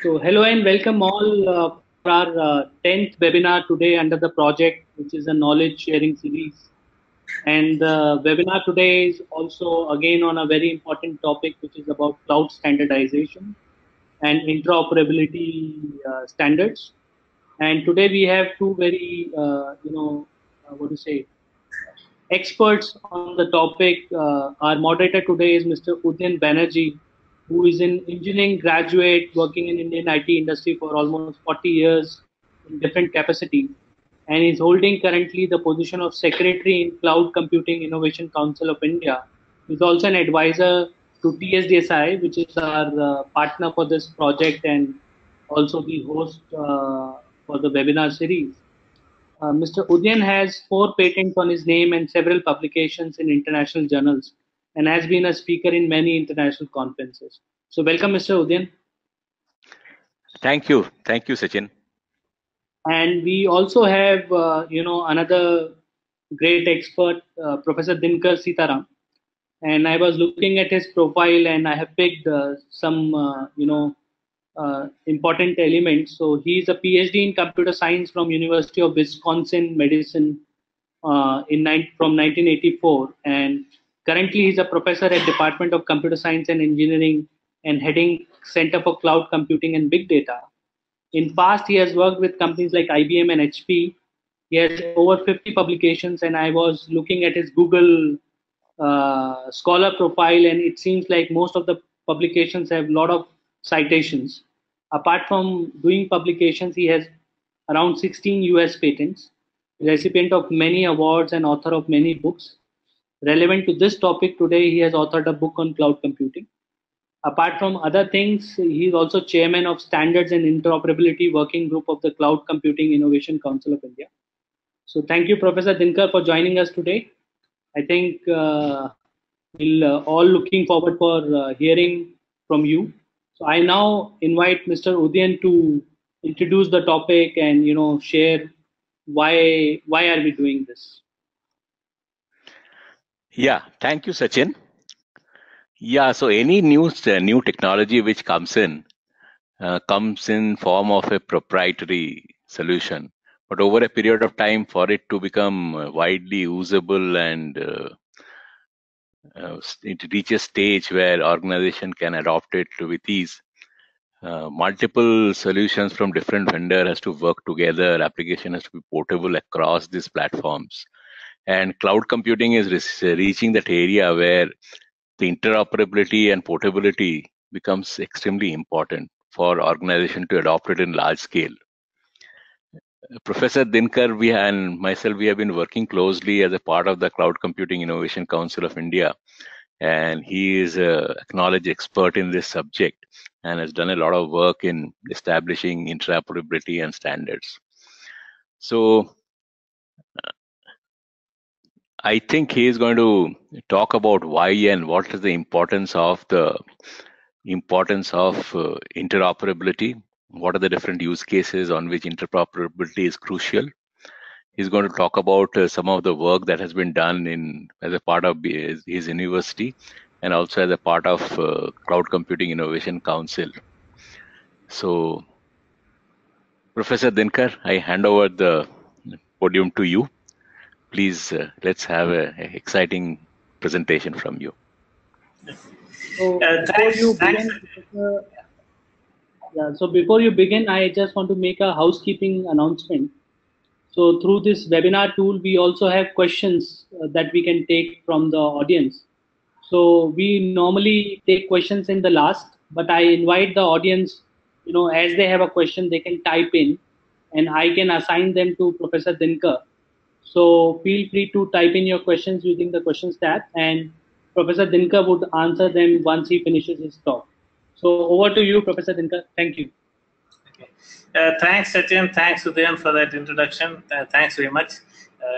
So hello and welcome all for our 10th webinar today under the project, which is a knowledge sharing series. And the webinar today is also again on a very important topic, which is about cloud standardization and interoperability standards. And today we have two very, what to say, experts on the topic. Our moderator today is Mr. Udyan Banerjee, who is an engineering graduate working in Indian IT industry for almost 40 years in different capacities, and is holding currently the position of Secretary in Cloud Computing Innovation Council of India. He's also an advisor to TSDSI, which is our partner for this project and also the host for the webinar series. Mr. Udyan has 4 patents on his name and several publications in international journals, and has been a speaker in many international conferences. So welcome, Mr. Udyan. Thank you, Sachin. And we also have, another great expert, Professor Dinkar Sitaram. And I was looking at his profile, and I have picked some, important elements. So he's a PhD in computer science from University of Wisconsin Medicine from 1984, and currently he's a professor at Department of Computer Science and Engineering and heading Center for Cloud Computing and Big Data. In past, he has worked with companies like IBM and HP. He has over 50 publications, and I was looking at his Google scholar profile, and it seems like most of the publications have a lot of citations. Apart from doing publications, he has around 16 US patents, recipient of many awards and author of many books. Relevant to this topic today, he has authored a book on cloud computing. Apart from other things, he is also chairman of Standards and Interoperability Working Group of the Cloud Computing Innovation Council of India. So thank you, Professor Dinkar, for joining us today. I think we'll all looking forward for hearing from you. So I now invite Mr. Udyan to introduce the topic and share why are we doing this. Yeah, thank you, Sachin. Yeah, so any new technology which comes in form of a proprietary solution, but over a period of time, for it to become widely usable and it reaches a stage where organization can adopt it with ease. Multiple solutions from different vendor has to work together. Application has to be portable across these platforms, and cloud computing is reaching that area where the interoperability and portability becomes extremely important for organization to adopt it in large scale. Professor Dinkar and myself, we have been working closely as a part of the Cloud Computing Innovation Council of India, and he is an acknowledged expert in this subject and has done a lot of work in establishing interoperability and standards. So I think he is going to talk about why and what is the importance of interoperability. What are the different use cases on which interoperability is crucial? He's going to talk about some of the work that has been done as a part of his university and also as a part of Cloud Computing Innovation Council. So, Professor Dinkar, I hand over the podium to you. Please, let's have an exciting presentation from you. So before you begin, I just want to make a housekeeping announcement. So through this webinar tool, we also have questions that we can take from the audience. So we normally take questions in the last, but I invite the audience, as they have a question, they can type in and I can assign them to Professor Dinkar. So feel free to type in your questions using the questions tab, and Professor Dinkar would answer them once he finishes his talk. So over to you, Professor Dinkar. Thank you. Okay. Thanks, Sachin. Thanks, Udyan, for that introduction. Thanks very much.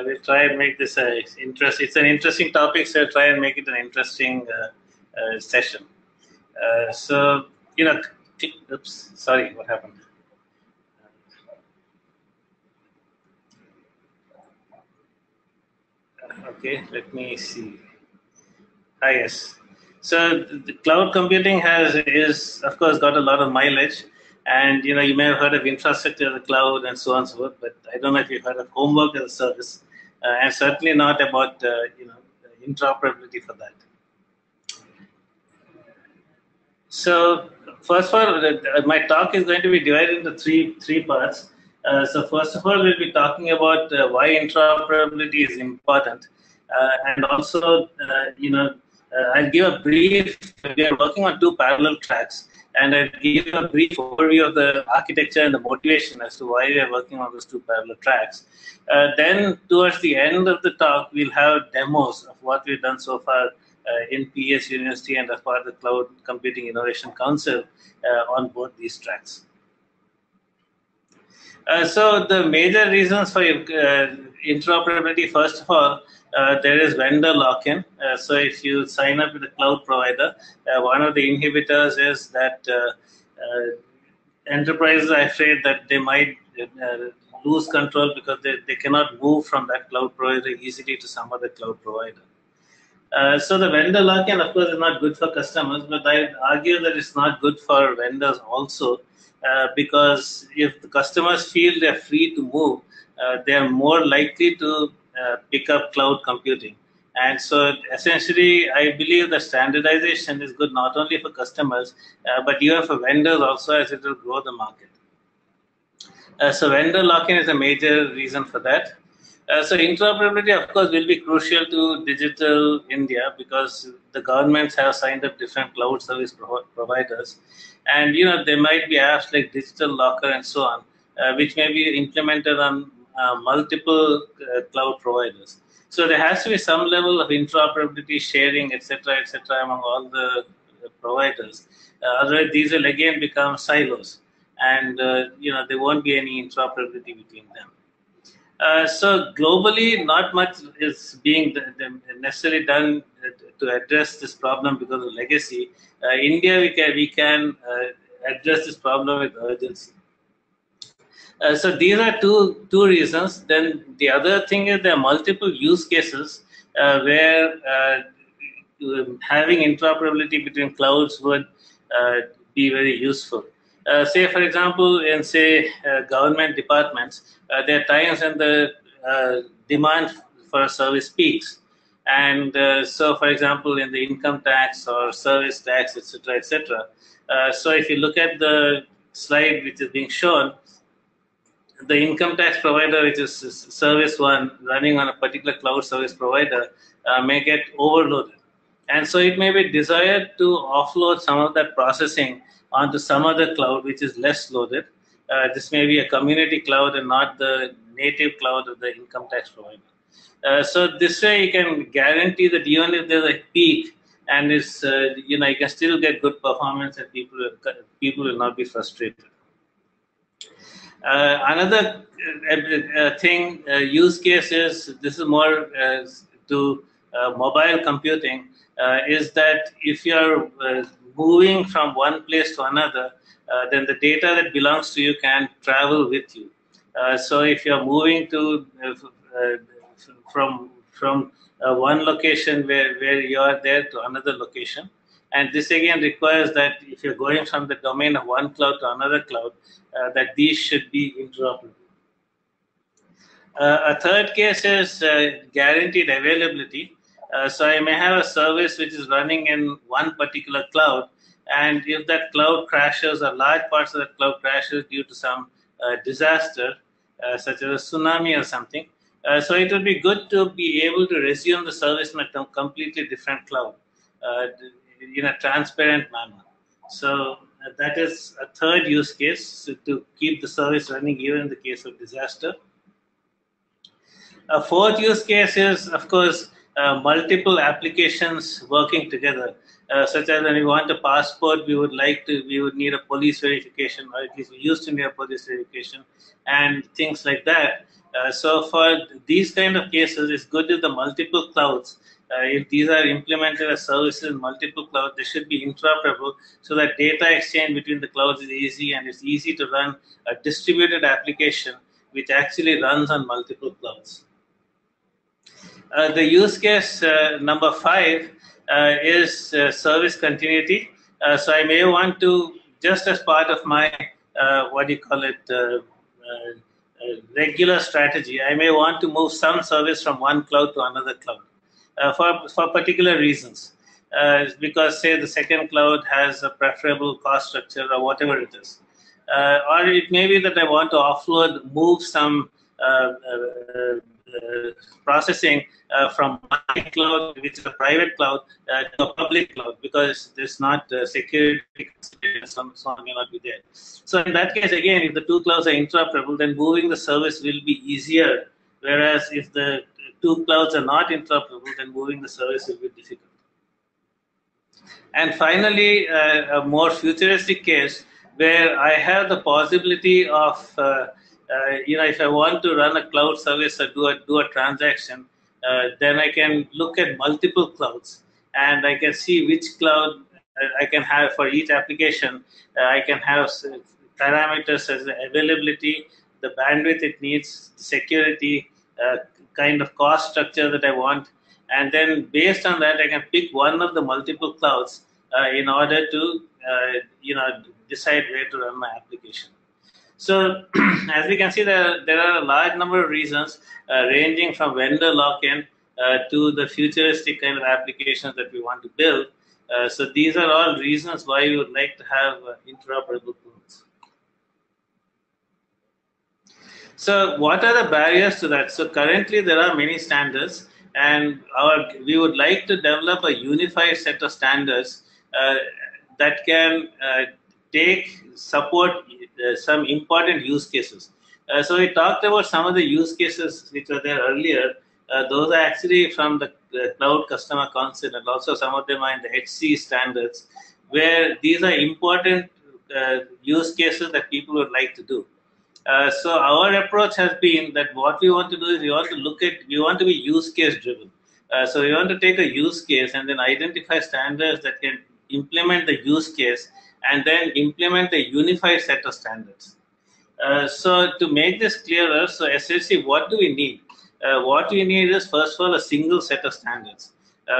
We'll try and make this It's an interesting topic, so try and make it an interesting session. Oops, sorry, what happened? Okay, let me see. Yes. So the cloud computing is of course got a lot of mileage. And you may have heard of infrastructure as a cloud and so on and so forth, but I don't know if you've heard of homework as a service, and certainly not about interoperability for that. So first of all, my talk is going to be divided into three parts. So first of all, we'll be talking about why interoperability is important, and also I'll give a brief. We are working on two parallel tracks, and I'll give a brief overview of the architecture and the motivation as to why we are working on those two parallel tracks. Then towards the end of the talk, we'll have demos of what we've done so far in PS University and as part of the Cloud Computing Innovation Council on both these tracks. So the major reasons for interoperability, first of all, there is vendor lock-in. So if you sign up with a cloud provider, one of the inhibitors is that enterprises are afraid that they might lose control because they cannot move from that cloud provider easily to some other cloud provider. So the vendor lock-in, of course, is not good for customers, but I argue that it's not good for vendors also, because if the customers feel they're free to move, they are more likely to pick up cloud computing. And so essentially, I believe that standardization is good not only for customers, but even for vendors also, as it will grow the market. So vendor lock-in is a major reason for that. So interoperability, of course, will be crucial to digital India because the governments have signed up different cloud service providers. And, there might be apps like Digital Locker and so on, which may be implemented on multiple cloud providers. So there has to be some level of interoperability, sharing, etc., among all the providers. Otherwise, these will again become silos, and there won't be any interoperability between them. So globally, not much is being necessarily done to address this problem because of legacy. India, we can address this problem with urgency. So these are two reasons. Then the other thing is there are multiple use cases where having interoperability between clouds would be very useful. Say, for example, in government departments, there are times when the demand for a service peaks. And so, for example, in the income tax or service tax, etc. So if you look at the slide which is being shown, the income tax provider, which is service one, running on a particular cloud service provider, may get overloaded. And so it may be desired to offload some of that processing onto some other cloud which is less loaded. This may be a community cloud and not the native cloud of the income tax provider. So this way you can guarantee that even if there's a peak and it's, you can still get good performance and people will not be frustrated. Another use case is, this is more to mobile computing, is that if you're moving from one place to another, then the data that belongs to you can travel with you. So if you're moving to from one location where you are there to another location, and this again requires that if you're going from the domain of one cloud to another cloud, that these should be interoperable. A third case is guaranteed availability. So I may have a service which is running in one particular cloud, and if that cloud crashes or large parts of that cloud crashes due to some disaster, such as a tsunami or something, so it would be good to be able to resume the service in a completely different cloud in a transparent manner. So that is a third use case, to keep the service running even in the case of disaster. A fourth use case is, of course, multiple applications working together, such as when we want a passport, we would need a police verification, or at least we used to need a police verification, and things like that. So for these kind of cases, it's good if the multiple clouds, if these are implemented as services in multiple clouds, they should be interoperable so that data exchange between the clouds is easy, and it's easy to run a distributed application which actually runs on multiple clouds. The use case number 5 is service continuity. So I may want to, just as part of my what do you call it, regular strategy. I may want to move some service from one cloud to another cloud for particular reasons. Because say the second cloud has a preferable cost structure or whatever it is. Or it may be that I want to offload, move some processing from my cloud, which is a private cloud, to a public cloud, because there's not security considerations, so on may not be there. So in that case, again, if the two clouds are interoperable, then moving the service will be easier. Whereas if the two clouds are not interoperable, then moving the service will be difficult. And finally, a more futuristic case where I have the possibility of, if I want to run a cloud service or do a transaction, then I can look at multiple clouds and I can see which cloud I can have for each application. I can have parameters as the availability, the bandwidth it needs, the security, kind of cost structure that I want. And then based on that, I can pick one of the multiple clouds in order to, decide where to run my application. So as we can see, there are a large number of reasons ranging from vendor lock-in to the futuristic kind of applications that we want to build. So these are all reasons why we would like to have interoperable tools. So what are the barriers to that? So currently there are many standards, and we would like to develop a unified set of standards that can support some important use cases. So we talked about some of the use cases which were there earlier. Those are actually from the Cloud Customer Council, and also some of them are in the HC standards, where these are important use cases that people would like to do. So our approach has been that what we want to do is we want to be use case driven. So we want to take a use case and then identify standards that can implement the use case and then implement a unified set of standards. So to make this clearer, so essentially what do we need? What we need is, first of all, a single set of standards.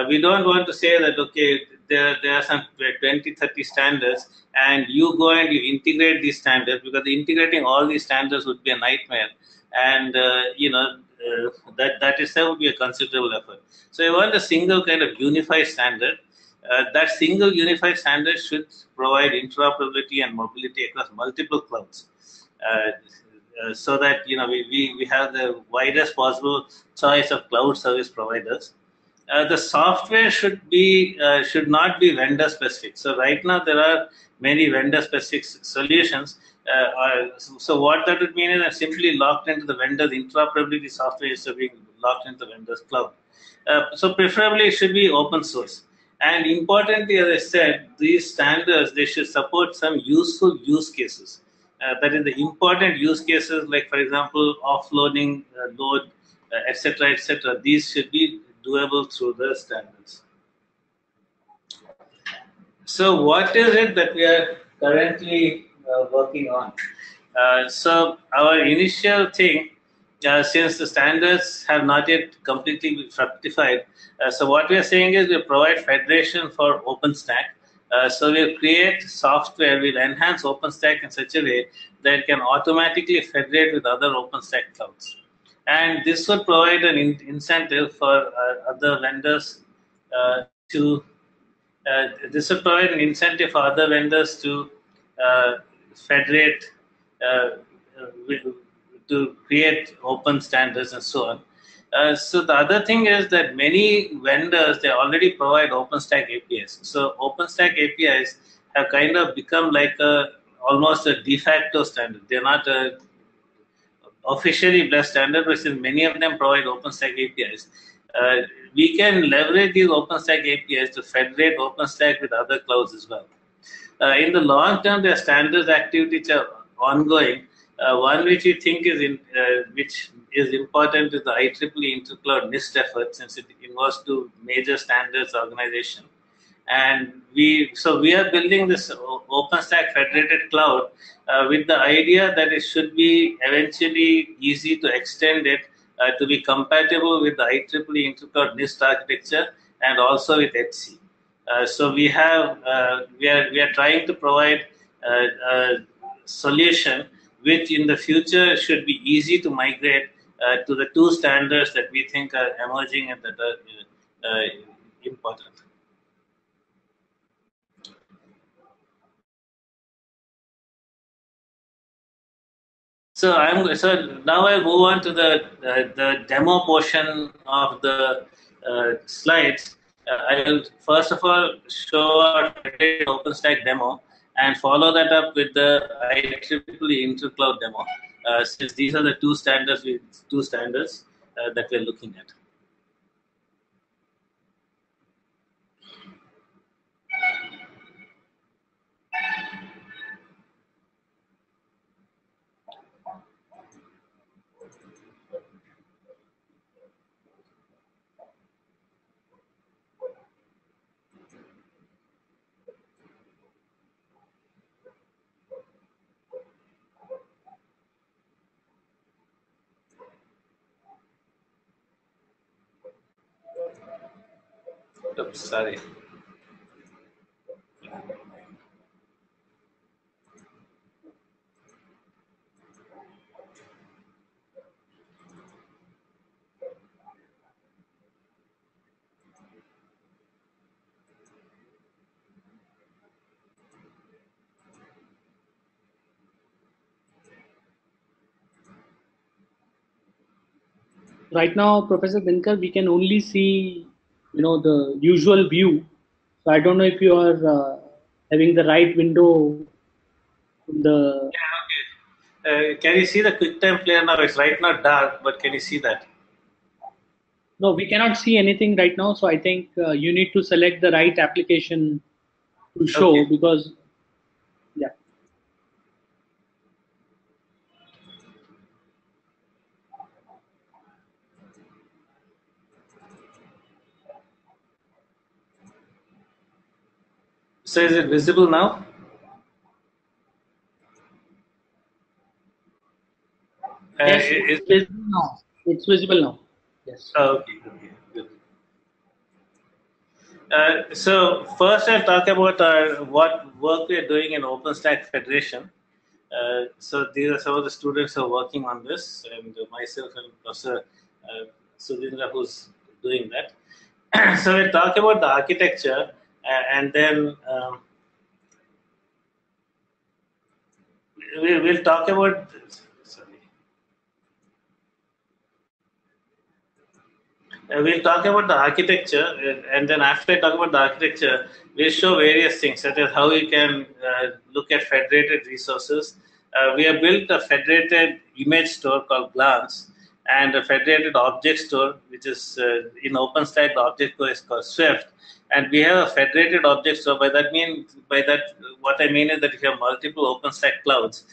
We don't want to say that, okay, there are some 20, 30 standards, and you go and you integrate these standards, because integrating all these standards would be a nightmare. And, that itself would be a considerable effort. So you want a single kind of unified standard. That single unified standard should provide interoperability and mobility across multiple clouds. So that we have the widest possible choice of cloud service providers. The software should not be vendor specific. So right now there are many vendor specific solutions. So what that would mean is that simply locked into the vendor's interoperability software is being locked into the vendor's cloud. So preferably it should be open source. And importantly, as I said, these standards, they should support some useful use cases. That is, the important use cases, like, for example, offloading load, etc., etc. These should be doable through the standards. So what is it that we are currently working on? So our initial thing, since the standards have not yet completely fructified, so what we are saying is we provide federation for OpenStack. So we'll create software, we'll enhance OpenStack in such a way that it can automatically federate with other OpenStack clouds. And this will provide an incentive for other vendors to federate, to create open standards and so on. So the other thing is that many vendors, they already provide OpenStack APIs. So OpenStack APIs have kind of become like almost a de facto standard. They're not a officially blessed standard, but since many of them provide OpenStack APIs, we can leverage these OpenStack APIs to federate OpenStack with other clouds as well. In the long term, there are standards activities are ongoing. One which we think which is important is the IEEE Intercloud NIST effort, since it involves two major standards organization. And we are building this OpenStack federated cloud with the idea that it should be eventually easy to extend it to be compatible with the IEEE Intercloud NIST architecture and also with HC. So we are trying to provide solution which in the future should be easy to migrate to the two standards that we think are emerging and that are important. So now I move on to the demo portion of the slides. I will first of all show our OpenStack demo and follow that up with the IEEE Intercloud demo, since these are the two standards that we're looking at. Oops, sorry. Right now, Professor Dinkar, we can only see, the usual view. So I don't know if you are having the right window. Yeah, okay. Can you see the QuickTime Player now? It's right now dark, but can you see that? No, we cannot see anything right now. So I think you need to select the right application to show, Okay. because, yeah. So is it visible now? Yes, it's visible now. It's visible now. Yes. Okay, good. So first I'll talk about what work we're doing in OpenStack Federation. So these are some of the students who are working on this, and myself and Professor Sudhindra who's doing that. So we'll talk about the architecture, and then we'll talk about. We'll talk about the architecture, and then after I talk about the architecture, we'll show various things, such as how we can look at federated resources. We have built a federated image store called Glance, and a federated object store, which is in OpenStack, the object store is called Swift. And we have a federated object store. What I mean is that if you have multiple OpenStack clouds,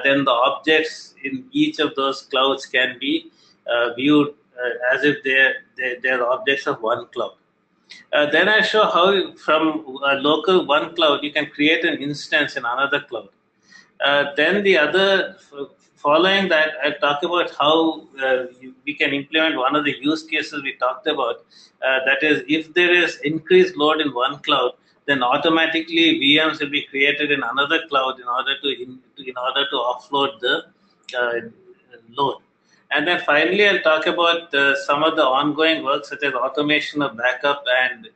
then the objects in each of those clouds can be viewed as if they're objects of one cloud. Then I show how from a local one cloud you can create an instance in another cloud. Then following that, I'll talk about how we can implement one of the use cases we talked about. That is, if there is increased load in one cloud, then automatically VMs will be created in another cloud in order to offload the load. And then finally, I'll talk about some of the ongoing work, such as automation of backup and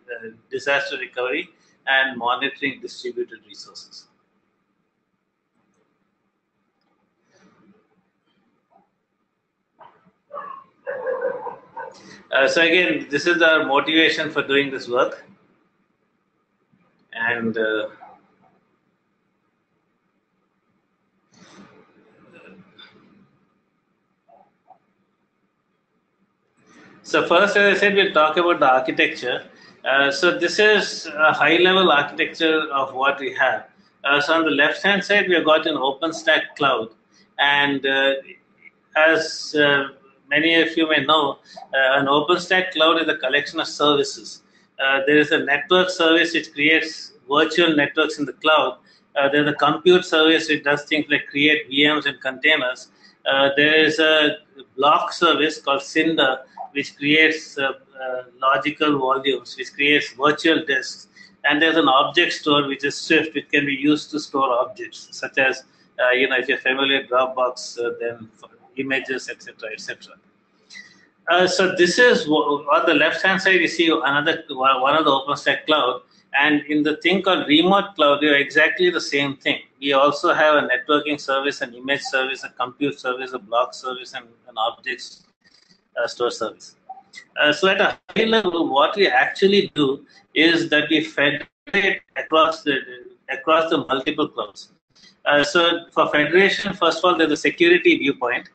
disaster recovery and monitoring distributed resources. So again, this is our motivation for doing this work. And so first, as I said, we'll talk about the architecture. So this is a high-level architecture of what we have. So on the left-hand side, we have got an OpenStack cloud. And as many of you may know, an OpenStack cloud is a collection of services. There is a network service which creates virtual networks in the cloud. There's a compute service which does things like create VMs and containers. There is a block service called Cinder, which creates logical volumes, which creates virtual disks. And there's an object store, which is Swift, which can be used to store objects, such as If you're familiar with Dropbox, then for images, etc., etc. So this is on the left-hand side. You see another one of the OpenStack cloud, and in the thing called remote cloud, you're exactly the same thing. We also have a networking service, an image service, a compute service, a block service, and an objects store service. So at a high level, what we actually do is that we federate across the multiple clouds. So for federation, first of all, there's a security viewpoint.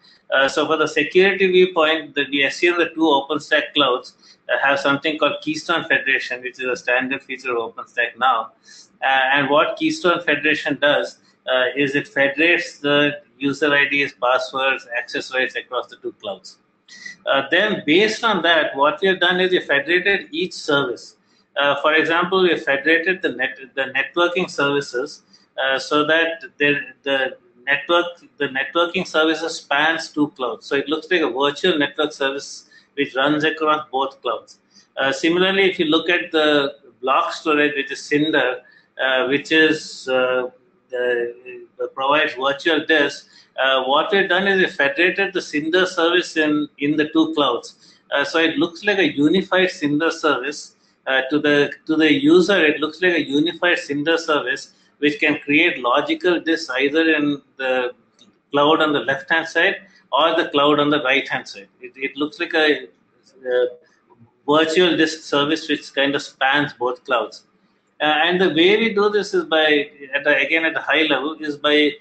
So for the security viewpoint, we assume the two OpenStack clouds have something called Keystone Federation, which is a standard feature of OpenStack now. And what Keystone Federation does is it federates the user IDs, passwords, access rights across the two clouds. Then based on that, what we have done is we federated each service. For example, we federated the networking services so that the networking services spans two clouds. So it looks like a virtual network service which runs across both clouds. Similarly, if you look at the block storage, which is Cinder, which is provides virtual disk, what we've done is we federated the Cinder service in the two clouds. So it looks like a unified Cinder service. To the user, it looks like a unified Cinder service which can create logical disks either in the cloud on the left-hand side or the cloud on the right-hand side. It looks like a virtual disk service which kind of spans both clouds. And the way we do this is by, again at a high level, is by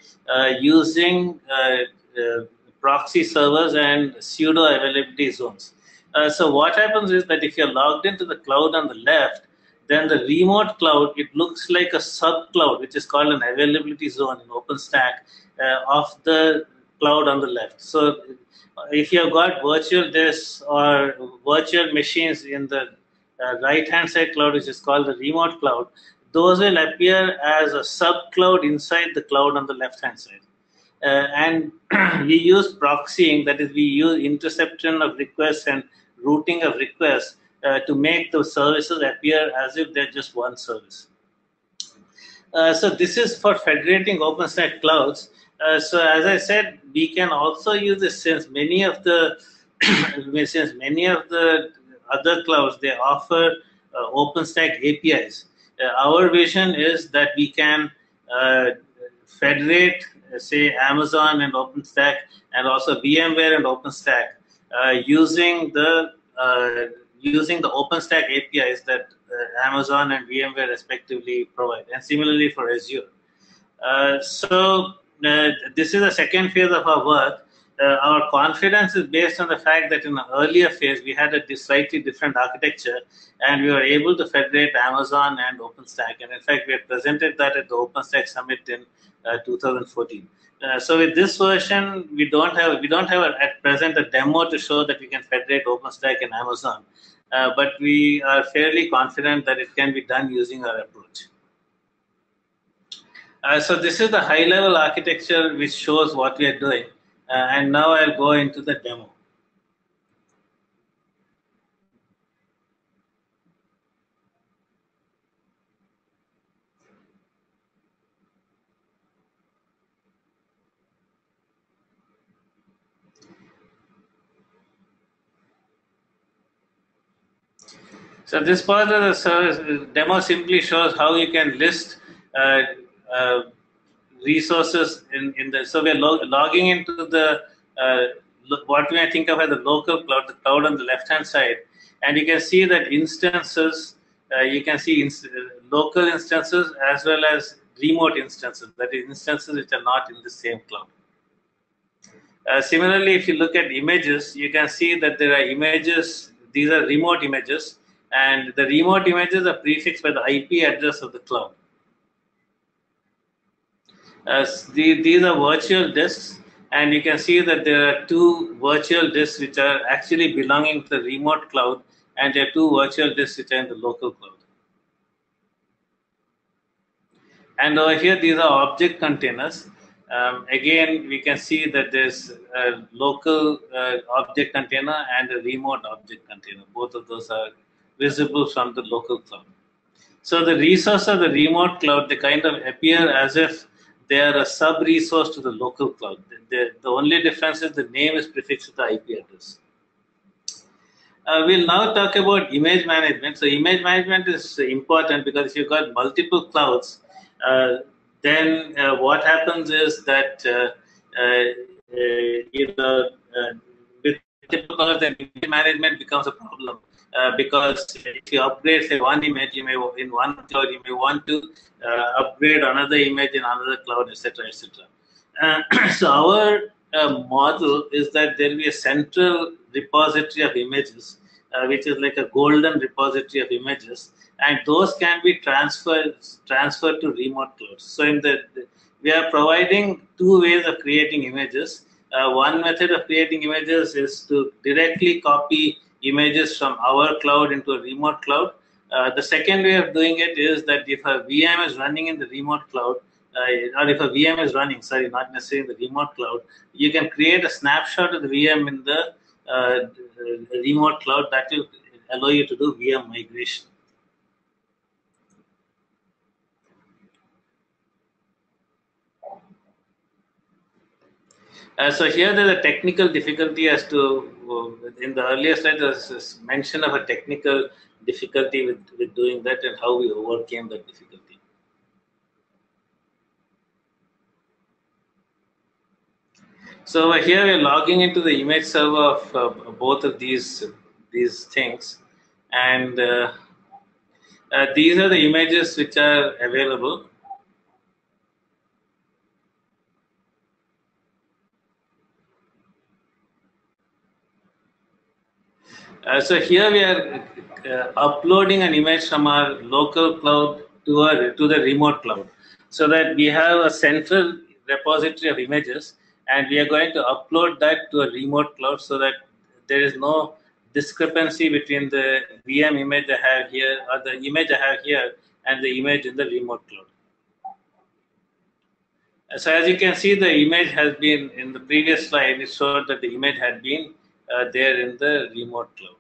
using proxy servers and pseudo availability zones. So what happens is that if you're logged into the cloud on the left, then the remote cloud, it looks like a sub-cloud, which is called an availability zone in OpenStack of the cloud on the left. So if you've got virtual disks or virtual machines in the right-hand side cloud, which is called the remote cloud, those will appear as a sub-cloud inside the cloud on the left-hand side. And we use proxying, that is, we use interception of requests and routing of requests to make those services appear as if they're just one service. So this is for federating OpenStack clouds. So as I said, we can also use this since many of the other clouds, they offer OpenStack APIs. Our vision is that we can federate, say, Amazon and OpenStack, and also VMware and OpenStack using the OpenStack APIs that Amazon and VMware respectively provide, and similarly for Azure. So this is the second phase of our work. Our confidence is based on the fact that in an earlier phase, we had a slightly different architecture, and we were able to federate Amazon and OpenStack. And in fact, we had presented that at the OpenStack Summit in 2014. So with this version, we don't have at present a demo to show that we can federate OpenStack and Amazon, but we are fairly confident that it can be done using our approach. So this is the high-level architecture which shows what we are doing. And now I'll go into the demo. So this part of the service demo simply shows how you can list resources in the. So we are logging into the what we think of as the local cloud, the cloud on the left-hand side, and you can see that instances. You can see local instances as well as remote instances. That is, instances which are not in the same cloud. Similarly, if you look at images, you can see that there are images. These are remote images, and the remote images are prefixed by the IP address of the cloud. These are virtual disks, and you can see that there are two virtual disks which are actually belonging to the remote cloud, and there are two virtual disks which are in the local cloud. And over here, these are object containers. Again, we can see that there's a local object container and a remote object container. Both of those are visible from the local cloud. So the resource of the remote cloud, they kind of appear as if they are a sub-resource to the local cloud. The only difference is the name is prefixed to the IP address. We'll now talk about image management. So image management is important because if you've got multiple clouds, then what happens is that with multiple clouds, then image management becomes a problem because if you upgrade say one image, you may in one cloud you may want to upgrade another image in another cloud, etc., etc. So our model is that there will be a central repository of images, which is like a golden repository of images, and those can be transferred to remote clouds. So we are providing two ways of creating images. One method of creating images is to directly copy images from our cloud into a remote cloud. The second way of doing it is that if a VM is running in the remote cloud, or if a VM is running, sorry, not necessarily in the remote cloud, you can create a snapshot of the VM in the remote cloud that will allow you to do VM migration. So here there's a technical difficulty as to, in the earlier slide there's this mention of a technical difficulty with doing that and how we overcame that difficulty. So here we're logging into the image server of both of these things, and these are the images which are available. So here we are uploading an image from our local cloud to the remote cloud, so that we have a central repository of images, and we are going to upload that to a remote cloud so that there is no discrepancy between the VM image I have here, or the image I have here, and the image in the remote cloud. So as you can see, the image has been, in the previous slide, it showed that the image had been there in the remote cloud.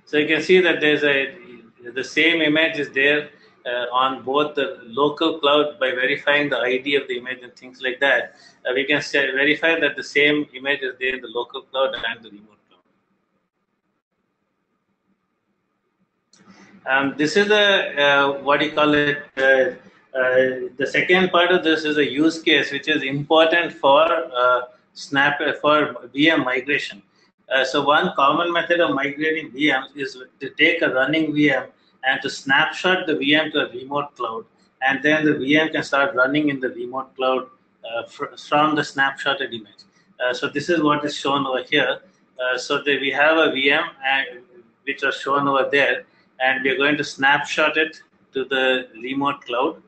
So you can see that there's the same image is there on both the local cloud by verifying the ID of the image and things like that. We can verify that the same image is there in the local cloud and the remote cloud. This is a what do you call it? The second part of this is a use case which is important for VM migration. So one common method of migrating VMs is to take a running VM and to snapshot the VM to a remote cloud, and then the VM can start running in the remote cloud from the snapshotted image. So this is what is shown over here. So that we have a VM which are shown over there, and we are going to snapshot it to the remote cloud.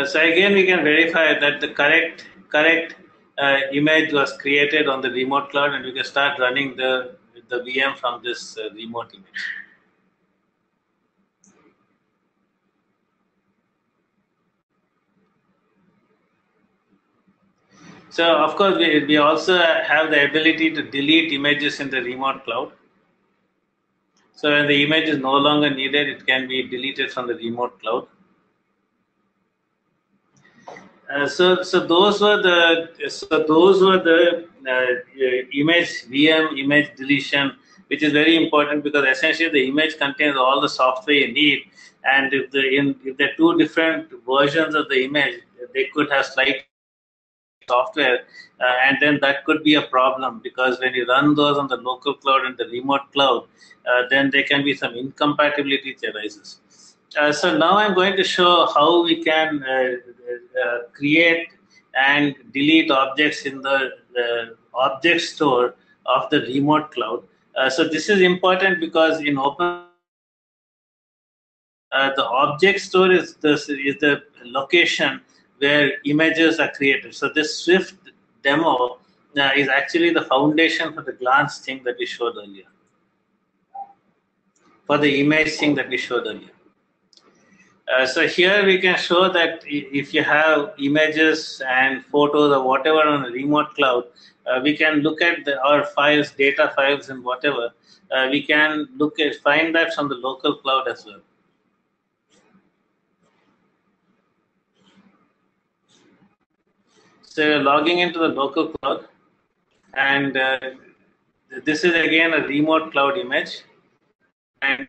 So again, we can verify that the correct image was created on the remote cloud, and we can start running the VM from this remote image. So of course, we also have the ability to delete images in the remote cloud. So when the image is no longer needed, it can be deleted from the remote cloud. So those were the image VM image deletion, which is very important because essentially the image contains all the software you need, and if there are two different versions of the image, they could have slight software, and then that could be a problem because when you run those on the local cloud and the remote cloud, then there can be some incompatibility that arises. So now I'm going to show how we can create and delete objects in the object store of the remote cloud. So this is important because in open the object store is the location where images are created. So this Swift demo is actually the foundation for the glance thing that we showed earlier, for the image thing that we showed earlier. So here we can show that if you have images and photos or whatever on a remote cloud, we can look at our files, data files and whatever. We can find that from the local cloud as well. So you're logging into the local cloud, and this is again a remote cloud image, and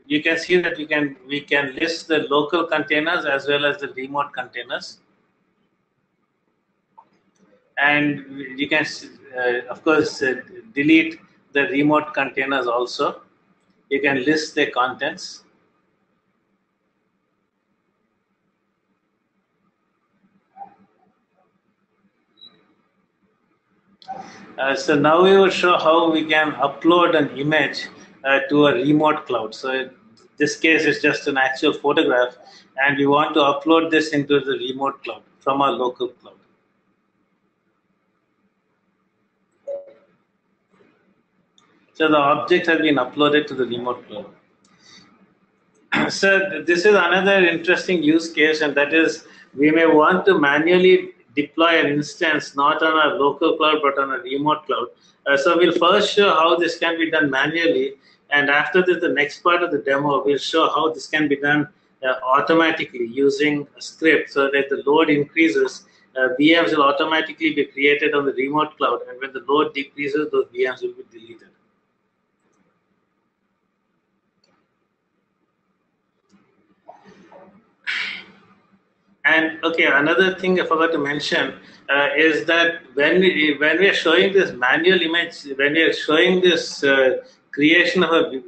you can see that we can list the local containers as well as the remote containers, and you can of course delete the remote containers also. You can list their contents. So now we will show how we can upload an image to a remote cloud. So in this case, it's just an actual photograph, and we want to upload this into the remote cloud from our local cloud. So the object has been uploaded to the remote cloud. So this is another interesting use case, and that is we may want to manually deploy an instance not on a local cloud but on a remote cloud. So we'll first show how this can be done manually, and after this, the next part of the demo will show how this can be done automatically using a script, so that the load increases, VMs will automatically be created on the remote cloud, and when the load decreases, those VMs will be deleted. And okay, another thing I forgot to mention is that when we are showing this manual image, when we are showing this creation of a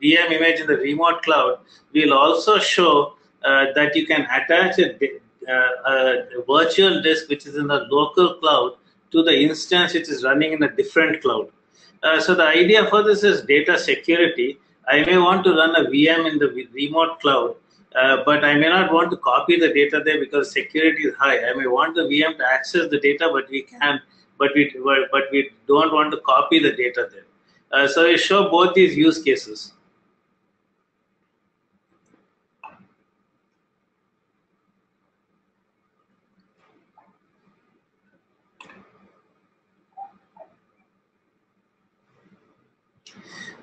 VM image in the remote cloud, we'll also show that you can attach a virtual disk which is in the local cloud to the instance which is running in a different cloud. So the idea for this is data security. I may want to run a VM in the remote cloud, but I may not want to copy the data there because security is high. I may want the VM to access the data, but we don't want to copy the data there. So we show both these use cases.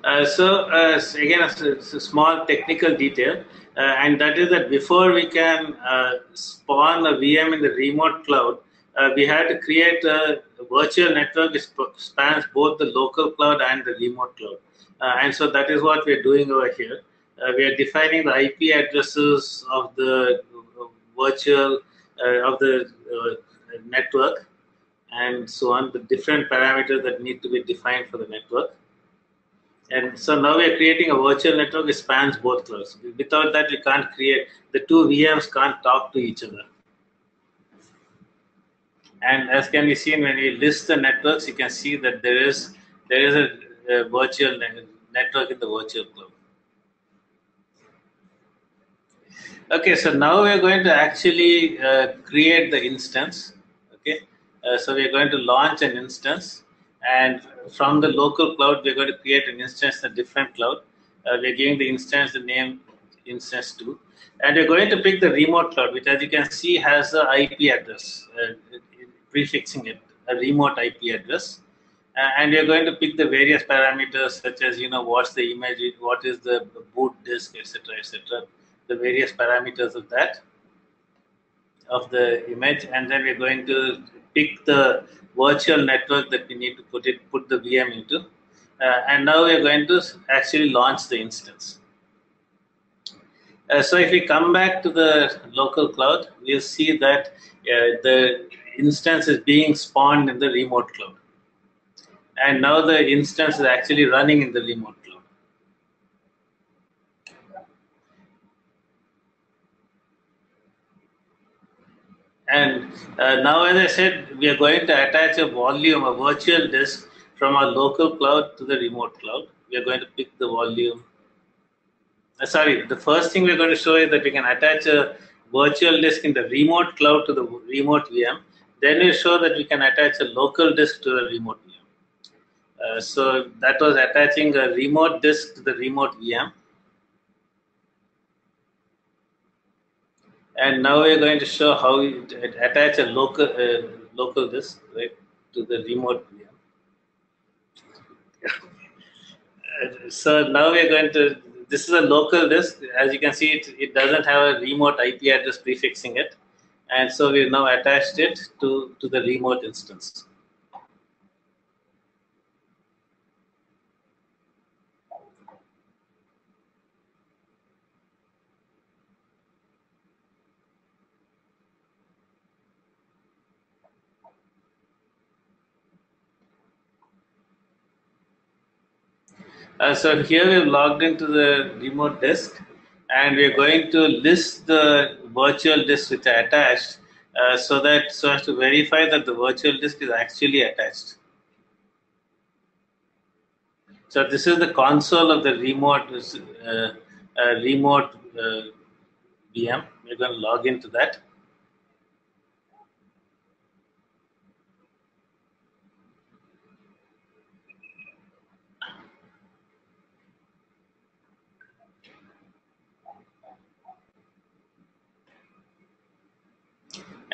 Again, it's a small technical detail, and that is that before we can spawn a VM in the remote cloud, we had to create a virtual network which spans both the local cloud and the remote cloud. And so that is what we're doing over here. We are defining the IP addresses of the virtual network, and so on, the different parameters that need to be defined for the network. And so now we are creating a virtual network which spans both clouds. Without that, we can't create, the two VMs can't talk to each other. And as can be seen, when we list the networks, you can see that there is a virtual network in the virtual cloud. Okay, so now we are going to actually create the instance. Okay, so we are going to launch an instance. And from the local cloud, we're going to create an instance in a different cloud. We're giving the instance the name instance 2. And we're going to pick the remote cloud, which as you can see has an IP address, prefixing it, a remote IP address. And we're going to pick the various parameters such as, what's the image, what is the boot disk, etc., the various parameters of that, of the image. And then we're going to pick the virtual network that we need to put the VM into, and now we're going to actually launch the instance. So if we come back to the local cloud, we'll see that the instance is being spawned in the remote cloud, and now the instance is actually running in the remote cloud. And now, as I said, we are going to attach a virtual disk from our local cloud to the remote cloud. We are going to pick the volume. The first thing we're going to show is that we can attach a virtual disk in the remote cloud to the remote VM. then we show that we can attach a local disk to a remote VM. So that was attaching a remote disk to the remote VM. And now we're going to show how you attach a local disk, right, to the remote VM. So now we're going to, this is a local disk. As you can see, it doesn't have a remote IP address prefixing it. And so we've now attached it to the remote instance. So here we've logged into the remote disk, and we're going to list the virtual disk which are attached, so as to verify that the virtual disk is actually attached. So this is the console of the remote VM. We're going to log into that.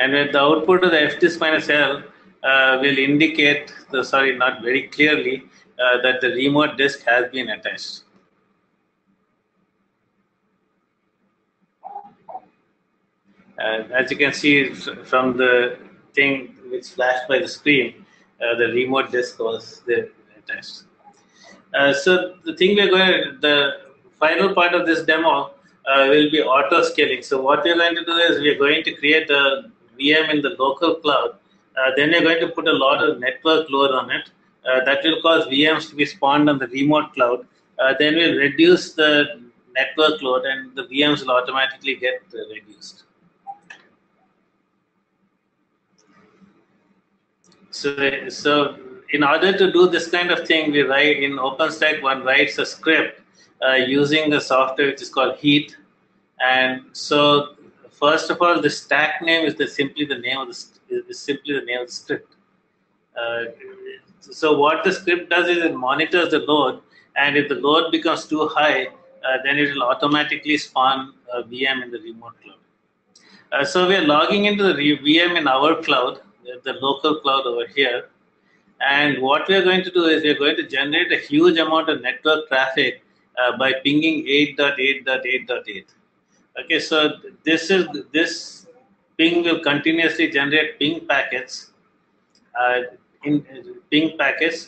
And with the output of the fdisk-l will indicate, not very clearly, that the remote disk has been attached. As you can see from the thing which flashed by the screen, the remote disk was there attached. So the final part of this demo will be auto-scaling. So what we're going to do is we're going to create a VM in the local cloud. Then we're going to put a lot of network load on it. That will cause VMs to be spawned on the remote cloud. Then we'll reduce the network load, and the VMs will automatically get reduced. So in order to do this kind of thing, we write in OpenStack, one writes a script using a software which is called Heat. And so first of all, the stack name is simply the name of the script. So what the script does is it monitors the load, and if the load becomes too high, then it will automatically spawn a VM in the remote cloud. So we are logging into the VM in our cloud, the local cloud over here. And what we are going to do is we are going to generate a huge amount of network traffic by pinging 8.8.8.8. Okay, so this ping will continuously generate ping packets,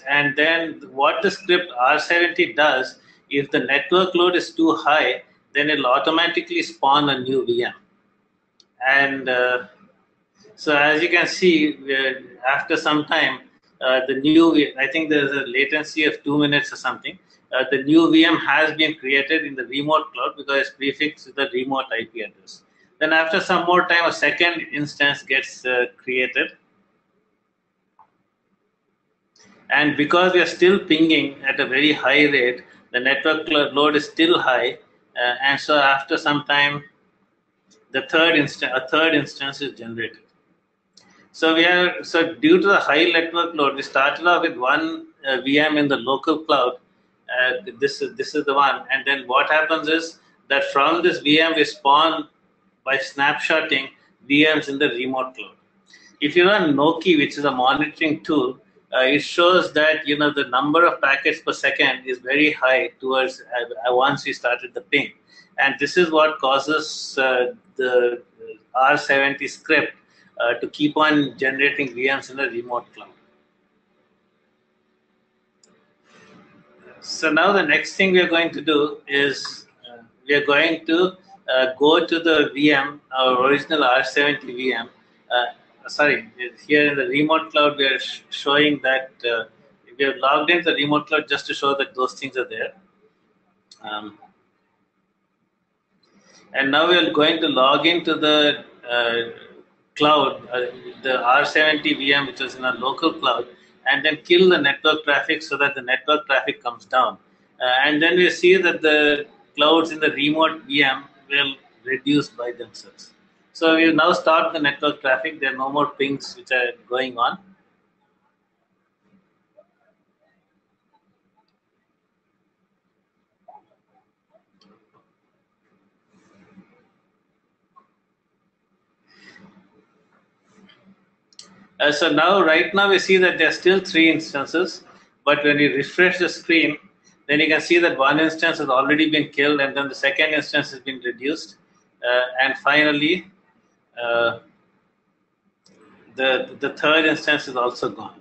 and then what the script R70 does, if the network load is too high, then it will automatically spawn a new VM. And so as you can see, after some time, I think there's a latency of 2 minutes or something. The new VM has been created in the remote cloud because it's prefixed with the remote IP address. Then after some more time, a second instance gets created. And because we are still pinging at a very high rate, the network load is still high. And so after some time, a third instance is generated. So due to the high network load, we started off with one VM in the local cloud. This is the one, and then what happens is that from this VM we spawn by snapshotting VMs in the remote cloud. If you run Noki, which is a monitoring tool, it shows that the number of packets per second is very high towards once we started the ping, and this is what causes the R70 script to keep on generating VMs in the remote cloud. So now the next thing we are going to do is we are going to go to the VM, our original R70 VM. Here in the remote cloud, we are showing that we have logged into the remote cloud just to show that those things are there. And now we are going to log into the cloud, the R70 VM, which is in a local cloud, and then kill the network traffic so that the network traffic comes down. And then we see that the clouds in the remote VM will reduce by themselves. So we now start the network traffic. There are no more pings which are going on. So now, right now, we see that there are still 3 instances, but when we refresh the screen, then you can see that one instance has already been killed, and then the second instance has been reduced, and finally, the third instance is also gone.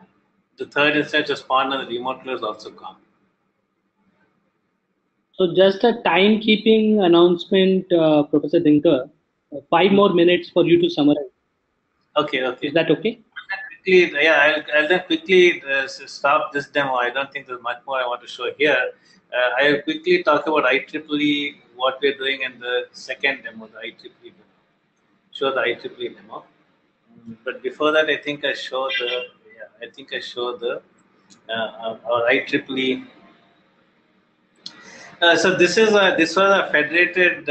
The third instance was spawned on the remote floor is also gone. So just a timekeeping announcement, Professor Dinker. 5 more minutes for you to summarize. Okay. Is that okay? Quickly, yeah, I'll then quickly stop this demo. I don't think there's much more I want to show here. I'll quickly talk about IEEE, what we're doing in the second demo, the IEEE demo. Show the IEEE demo. But before that, I think I show the our IEEE. So this was a federated,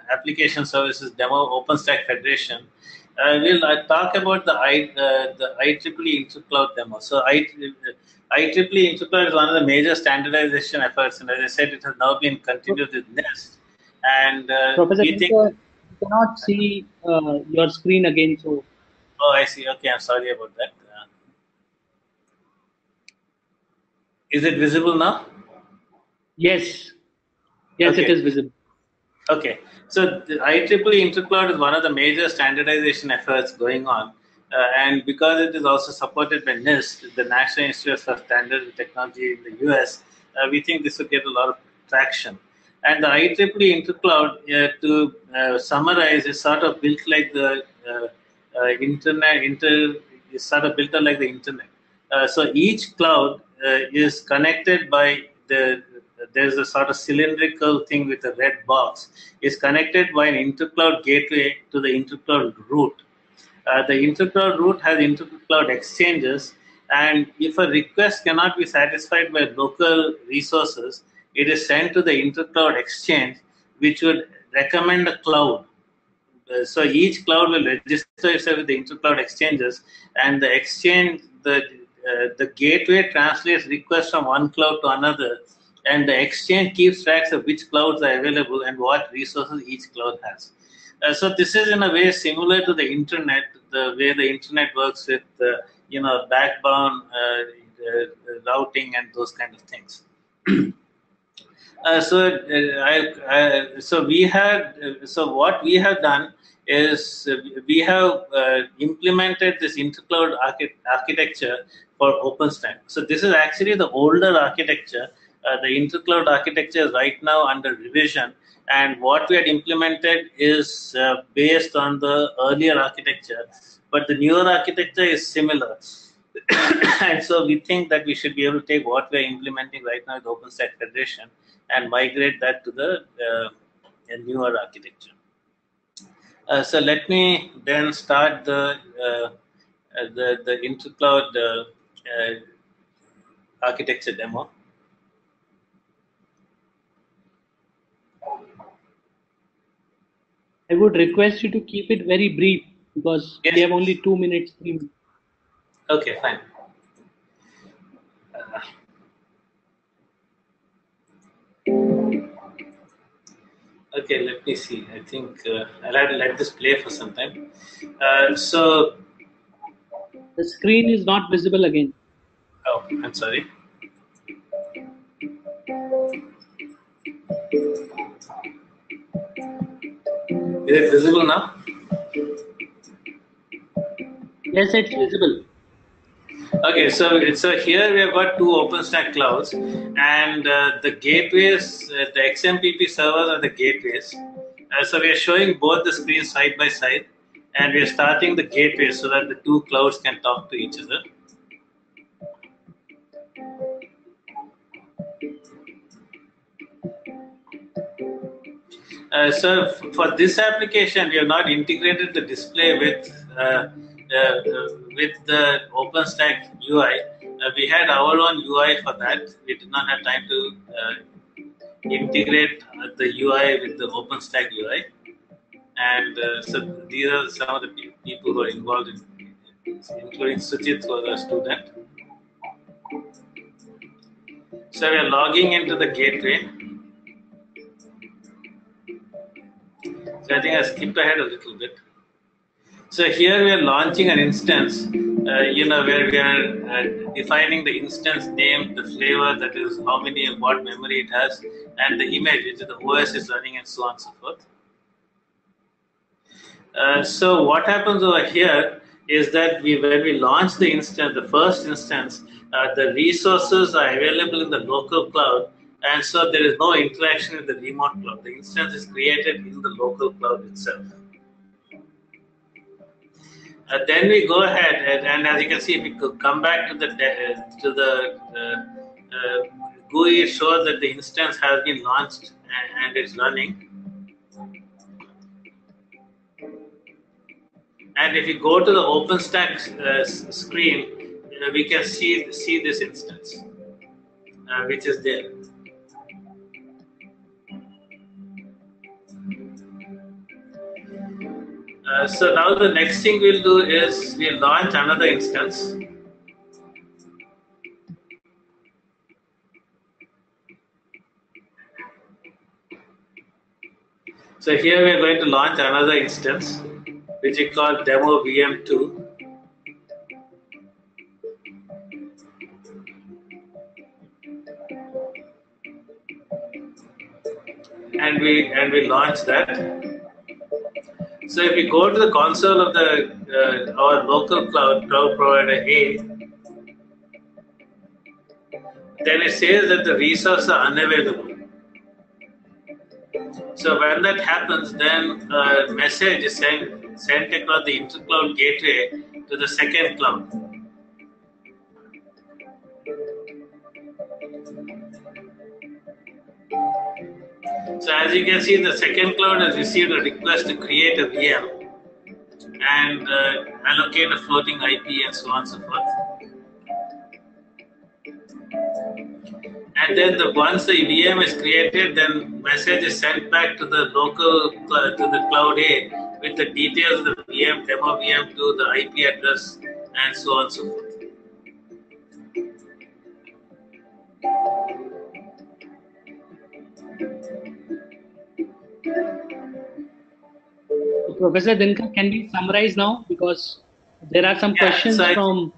application services demo, OpenStack Federation. We'll talk about the IEEE Intercloud demo. So IEEE Intercloud is one of the major standardization efforts, and as I said, it has now been continued with NIST. And Professor, we cannot see your screen again. So. Oh, I see. Okay, I'm sorry about that. Is it visible now? Yes. Yes, okay. It is visible. Okay. So the IEEE Intercloud is one of the major standardization efforts going on. And because it is also supported by NIST, the National Institute for Standards and Technology in the US, we think this will get a lot of traction. And the IEEE Intercloud, to summarize, is sort of built like the is sort of built up like the internet. So each cloud is connected by there's a sort of cylindrical thing with a red box. Is connected by an intercloud gateway to the intercloud root. The intercloud root has intercloud exchanges, and if a request cannot be satisfied by local resources, it is sent to the intercloud exchange, which would recommend a cloud. So each cloud will register itself with the intercloud exchanges, and the exchange, the gateway translates requests from one cloud to another, and the exchange keeps tracks of which clouds are available and what resources each cloud has. So this is in a way similar to the internet, the way the internet works with backbone routing and those kind of things. So what we have done is we have implemented this intercloud architecture for OpenStack. So this is actually the older architecture. The intercloud architecture is right now under revision, and what we had implemented is based on the earlier architecture, but the newer architecture is similar. And so we think that we should be able to take what we are implementing right now with OpenStack Federation and migrate that to the newer architecture. So let me then start the intercloud architecture demo. I would request you to keep it very brief because we have only 2 minutes, 3 minutes. Okay, fine. Okay, let me see. I think I'll have to let this play for some time. So the screen is not visible again. Oh, I'm sorry. Is it visible now? Yes, it's visible. Okay, so here we have got two OpenStack clouds, and the gateways, the XMPP servers are the gateways. So we are showing both the screens side by side, and we are starting the gateways so that the two clouds can talk to each other. So for this application, we have not integrated the display with the OpenStack UI. We had our own UI for that. We did not have time to integrate the UI with the OpenStack UI. And so these are some of the people who are involved in, including Sujit, who was a student. So we are logging into the gateway. So I think I skipped ahead a little bit. So here we are launching an instance, where we are defining the instance name, the flavor, that is how many and what memory it has, and the image which the OS is running, and so on and so forth. So what happens over here is that when we launch the instance, the first instance, the resources are available in the local cloud, and so there is no interaction with the remote cloud. The instance is created in the local cloud itself. Then we go ahead, and as you can see, if we could come back to the GUI, it shows that the instance has been launched and it's running. And if you go to the OpenStack screen, we can see this instance, which is there. So now the next thing we'll do is we'll launch another instance. So here we are going to launch another instance, which we call Demo VM2. And we launch that. So if we go to the console of the our local cloud provider A, then it says that the resources are unavailable. So when that happens, then a message is sent across the intercloud gateway to the second cloud. So as you can see, the second cloud has received a request to create a VM and allocate a floating IP and so on and so forth. And then once the VM is created, then message is sent back to the local to the cloud A with the details of the VM, demo VM2, the IP address, and so on and so forth. So Professor Dinkar, can we summarize now, because there are some questions from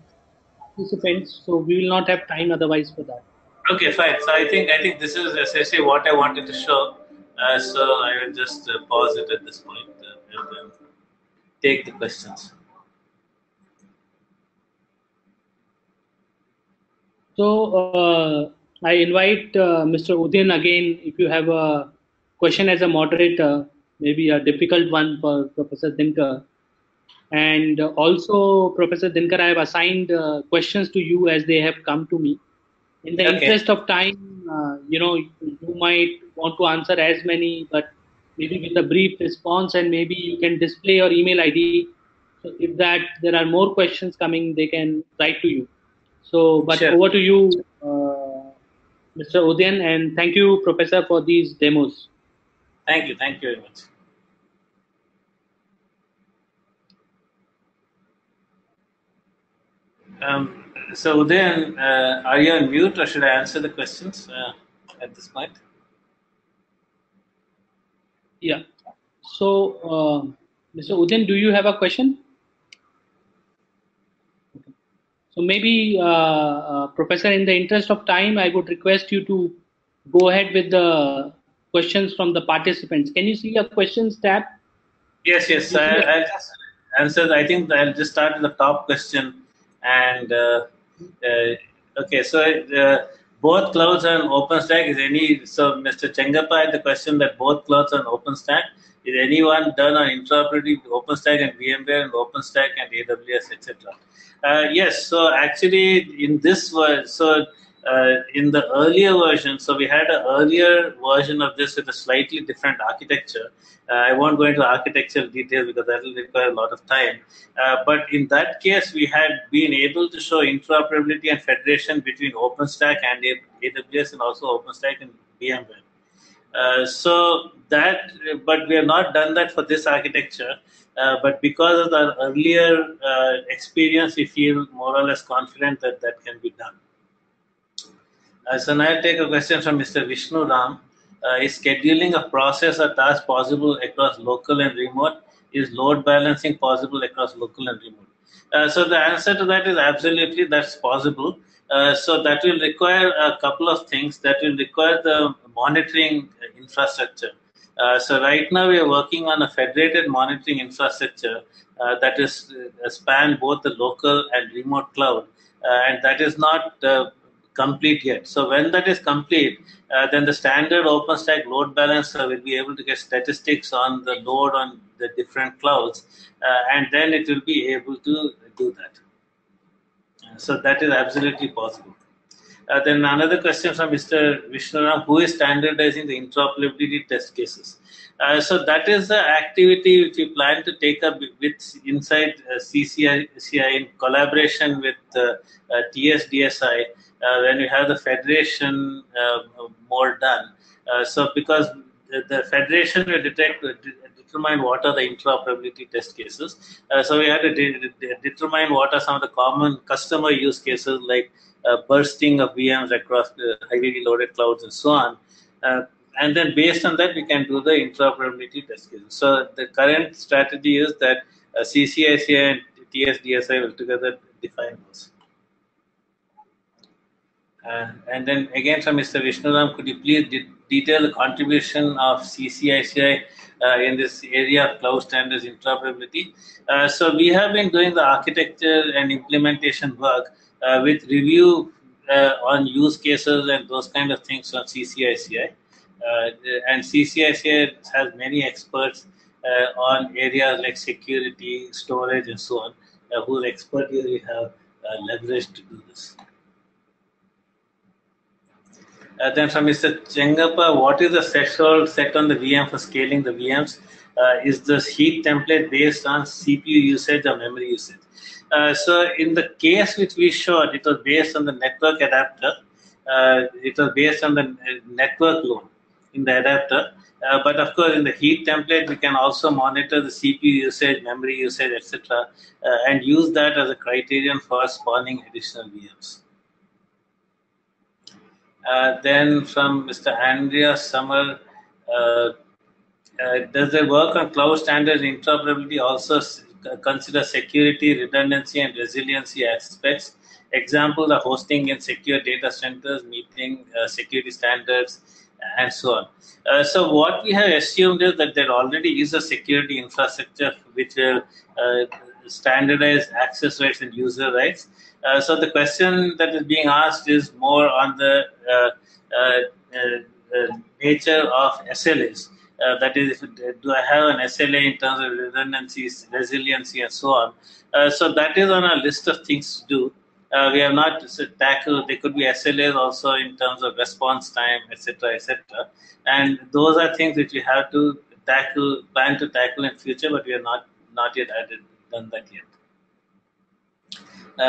participants, so we will not have time otherwise for that. Okay, fine. So I think this is essentially what I wanted to show. So I will just pause it at this point and then take the questions. So I invite Mr. Udin again. If you have a question as a moderator, maybe a difficult one for Professor Dinkar. And also, Professor Dinkar, I have assigned questions to you as they have come to me. In the interest of time, you might want to answer as many, but maybe with a brief response, and maybe you can display your email ID. So if there are more questions coming, they can write to you. So, but sure. Over to you, Mr. Udyan, and thank you, Professor, for these demos. Thank you very much. So then, are you on mute, or should I answer the questions at this point? Yeah. So, Mr. Udin, do you have a question? Okay. So maybe, Professor, in the interest of time, I would request you to go ahead with the questions from the participants. Can you see your questions tab? Yes. I'll just answer. I think I'll just start with the top question. And okay, so both clouds are on OpenStack. So Mr. Chengappa had the question that both clouds are on OpenStack. Is anyone done on interoperability with OpenStack and VMware and OpenStack and AWS, etc.? Yes. So actually, in this in the earlier version, so we had an earlier version of this with a slightly different architecture. I won't go into architectural details because that will require a lot of time. But in that case, we had been able to show interoperability and federation between OpenStack and AWS, and also OpenStack and VMware. But we have not done that for this architecture. But because of the earlier experience, we feel more or less confident that that can be done. So now I'll take a question from Mr. Vishnu Ram. Is scheduling a process or task possible across local and remote? Is load balancing possible across local and remote? So the answer to that is absolutely that's possible. So that will require a couple of things. That will require the monitoring infrastructure. So right now we are working on a federated monitoring infrastructure that is span both the local and remote cloud, and that is not complete yet. So when that is complete, then the standard OpenStack load balancer will be able to get statistics on the load on the different clouds, and then it will be able to do that. So that is absolutely possible. Then another question from Mr. Vishnuram, who is standardizing the interoperability test cases? So that is the activity which we plan to take up with inside CCI in collaboration with TSDSI when we have the federation more done. So because the federation will determine what are the interoperability test cases. So we had to determine what are some of the common customer use cases like bursting of VMs across the highly loaded clouds and so on. And then based on that, we can do the interoperability test cases. So the current strategy is that CCICI and TSDSI will together define those. And then again from Mr. Vishnuram, could you please detail the contribution of CCICI in this area of cloud standards interoperability? So we have been doing the architecture and implementation work with review on use cases and those kind of things on CCICI. And CCICI has many experts on areas like security, storage, and so on, whose expertise we have leveraged to do this. Then from Mr. Chengappa, what is the threshold set on the VM for scaling the VMs? Is this heat template based on CPU usage or memory usage? So in the case which we showed, it was based on the network adapter. It was based on the network load in the adapter. But of course, in the heat template, we can also monitor the CPU usage, memory usage, etc., and use that as a criterion for spawning additional VMs. Then from Mr. Andreas Summer, does the work on cloud standards interoperability also consider security, redundancy, and resiliency aspects? Examples are hosting in secure data centers, meeting security standards, and so on. So what we have assumed is that there already is a security infrastructure which will standardize access rights and user rights. So the question that is being asked is more on the nature of SLAs. That is, do I have an SLA in terms of redundancies, resiliency, and so on? So that is on our list of things to do. We have not tackled. There could be SLAs also in terms of response time, etc., etc. And those are things which we have to tackle, plan to tackle in future, but we have not yet done that yet.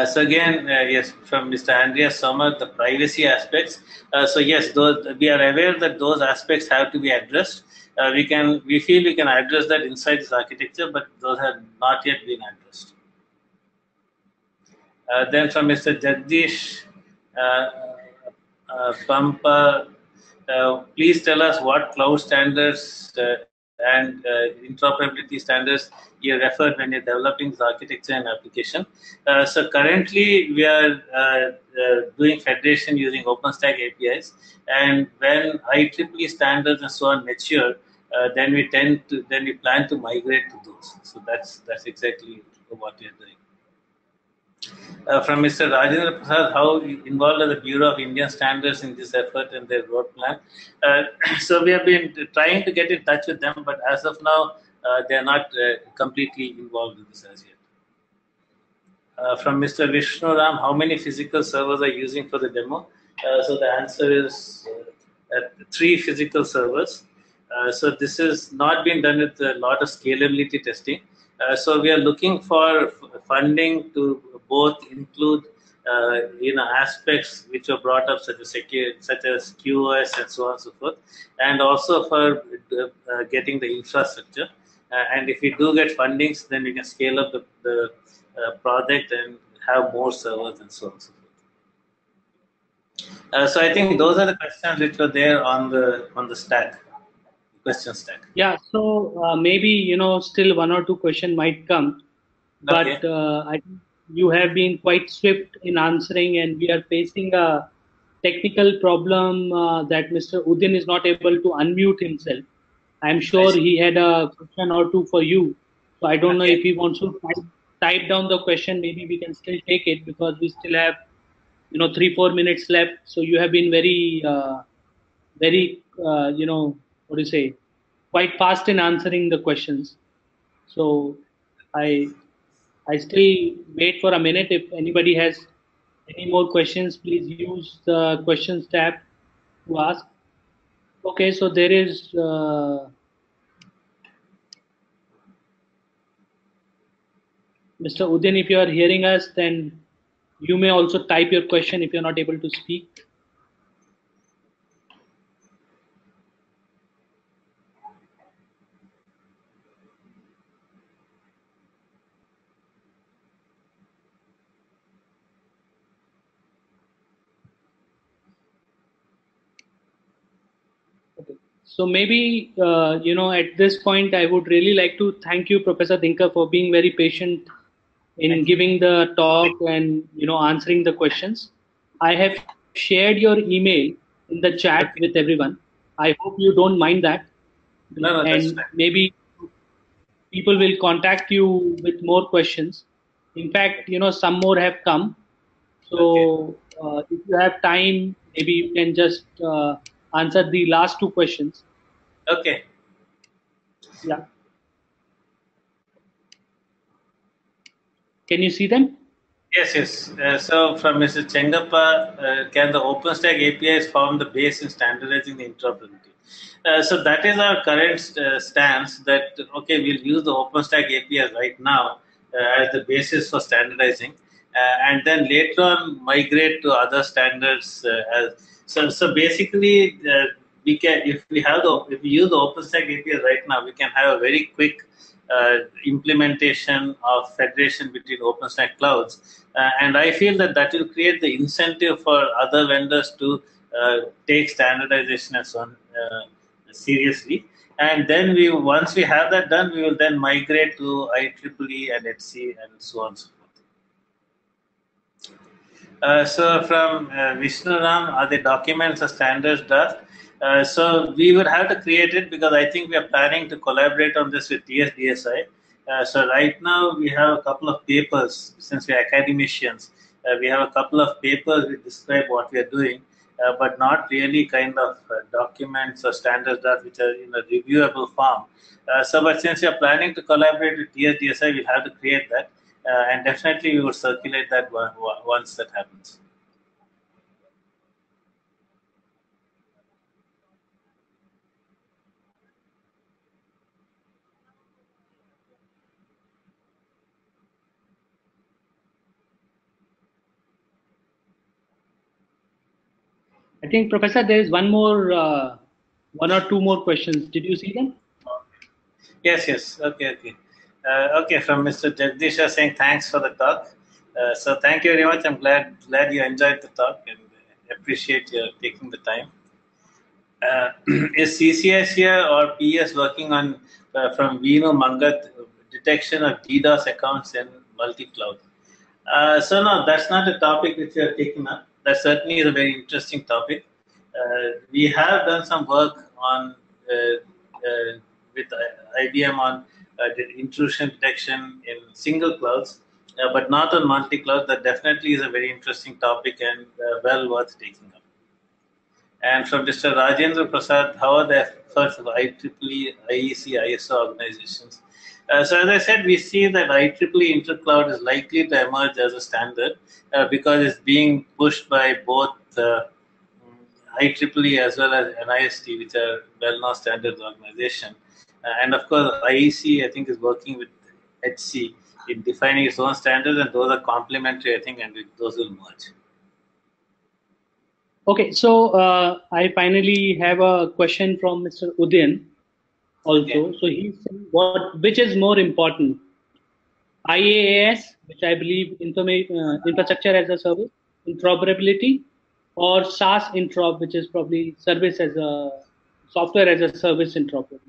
So again, yes, from Mr. Andreas Sommer, the privacy aspects. So yes, we are aware that those aspects have to be addressed. We feel we can address that inside this architecture, but those have not yet been addressed. Then from Mr. Jagdish Pampa, please tell us what cloud standards and interoperability standards you referred when you're developing this architecture and application. So currently we are doing federation using OpenStack APIs, and when IEEE standards and so on mature, then we plan to migrate to those. So that's exactly what we are doing. From Mr. Rajendra Prasad, how involved are the Bureau of Indian Standards in this effort and their road plan? So we have been trying to get in touch with them, but as of now, they are not completely involved in this as yet. From Mr. Vishnu Ram, how many physical servers are you using for the demo? So the answer is 3 physical servers. So this has not been done with a lot of scalability testing. So we are looking for funding to both include aspects which were brought up, such as security, such as QoS and so on and so forth, and also for getting the infrastructure. And if we do get fundings, then we can scale up the project and have more servers and so on and so forth. So I think those are the questions which were there on the stack, question stack. Yeah. So maybe still one or two questions might come, but Okay. I think you have been quite swift in answering, and we are facing a technical problem that Mr. Udin is not able to unmute himself. I'm sure he had a question or two for you. So I don't know if he wants to type down the question. Maybe we can still take it because we still have 3-4 minutes left. So you have been very what do you say, quite fast in answering the questions. So I still wait for a minute. If anybody has any more questions, please use the questions tab to ask. Okay, so there is Mr. Udin. If you are hearing us, then you may also type your question if you're not able to speak. Okay. So maybe, at this point, I would really like to thank you, Professor Dinker, for being very patient in giving the talk and, answering the questions. I have shared your email in the chat with everyone. I hope you don't mind that. No, that's And fine. maybe people will contact you with more questions. In fact, some more have come. So if you have time, maybe you can just answer the last two questions. Okay. Yeah. Can you see them? Yes. So from Mr. Chengappa, can the OpenStack APIs form the base in standardizing the interoperability? So that is our current stance that, okay, we'll use the OpenStack APIs right now as the basis for standardizing, and then later on migrate to other standards. So basically, we can, if we use the OpenStack APIs right now, we can have a very quick implementation of federation between OpenStack clouds, and I feel that will create the incentive for other vendors to take standardization and so on seriously. And then once we have that done, we will then migrate to IEEE and HC and so on and so forth. So from Vishnu Ram, are the documents or standards draft? So we would have to create it because I think we are planning to collaborate on this with TSDSI. So right now we have a couple of papers, since we are academicians. We have a couple of papers which describe what we are doing, but not really kind of documents or standards that which are in a reviewable form. But since we are planning to collaborate with TSDSI, we'll have to create that, and definitely we will circulate that once that happens. I think, Professor, there is one or two more questions. Did you see them? Yes. Okay. From Mr. Jagdisha saying thanks for the talk. So thank you very much. I'm glad you enjoyed the talk and appreciate your taking the time. Is CCS here or PS working on from Vino Mangat detection of DDoS accounts in multi-cloud? So no, that's not a topic which we are taking up. That certainly is a very interesting topic. We have done some work on with IBM on intrusion detection in single clouds, but not on multi-cloud. That definitely is a very interesting topic and well worth taking up. And from Mr. Rajendra Prasad, how are the efforts of IEEE, IEC, ISO organizations? So as I said, we see that IEEE intercloud is likely to emerge as a standard because it's being pushed by both IEEE as well as NIST, which are well-known standards organization. And of course, IEC, I think, is working with HC in defining its own standards, and those are complementary, I think, and those will merge. Okay, so I finally have a question from Mr. Udayan also. Okay. So he's saying which is more important, IaaS, which I believe infrastructure as a service, interoperability, or SaaS interop, which is probably service as a software as a service interoperability.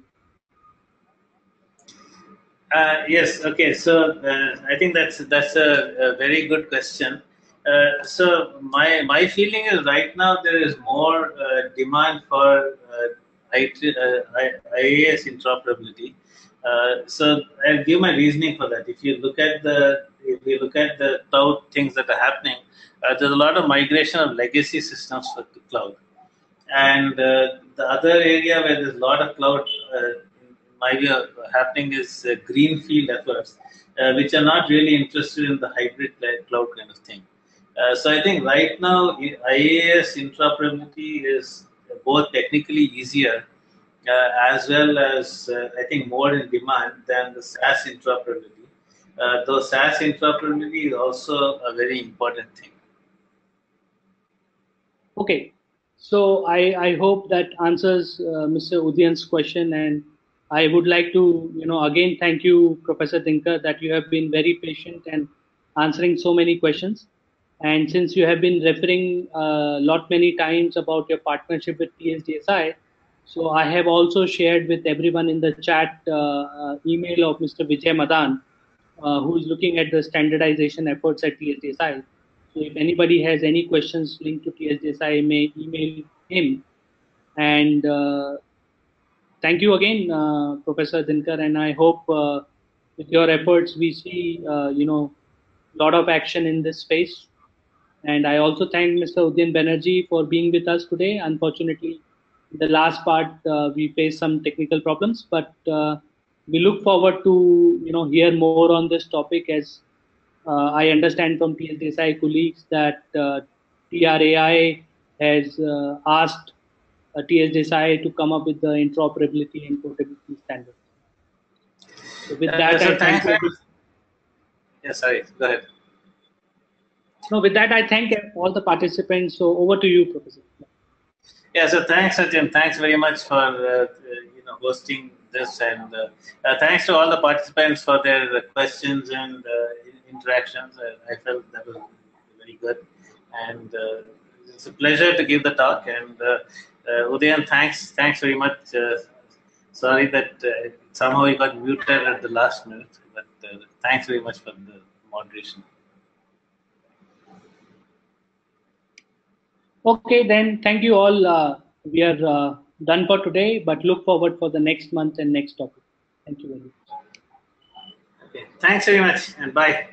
Yes. Okay. So I think that's a very good question. So my feeling is right now there is more demand for IaaS interoperability. So I'll give my reasoning for that. If you look at the cloud things that are happening, there's a lot of migration of legacy systems to cloud. And the other area where there's a lot of cloud, in my view, happening is greenfield efforts, which are not really interested in the hybrid cloud kind of thing. So I think right now, IaaS interoperability is both technically easier as well as I think more in demand than the SaaS interoperability. Though SaaS interoperability is also a very important thing. Okay, so I hope that answers Mr. Udayan's question, and I would like to again thank you, Professor Dinkar, that you have been very patient and answering so many questions. And since you have been referring many times about your partnership with TSDSI, so I have also shared with everyone in the chat email of Mr. Vijay Madan, who is looking at the standardization efforts at TSDSI. So if anybody has any questions linked to TSDSI, may email him. And thank you again, Professor Dinkar, and I hope with your efforts we see lot of action in this space. And I also thank Mr. Udayan Banerjee for being with us today. Unfortunately, in the last part we faced some technical problems, but we look forward to hear more on this topic, as I understand from TSDSI colleagues that TRAI has asked TSDSI to come up with the interoperability and portability standards. So with that, I thank you. Yeah, sorry, go ahead. No, with that, I thank all the participants. So over to you, Professor. Yeah, so thanks, Satyan. Thanks very much for hosting this, and thanks to all the participants for their questions and interactions. I felt that was very good, and it's a pleasure to give the talk. And Udayan, thanks very much. Sorry that somehow you got muted at the last minute, but thanks very much for the moderation. Okay, then thank you all. We are done for today, but look forward for the next month and next topic. Thank you very much. Okay, thanks very much, and bye.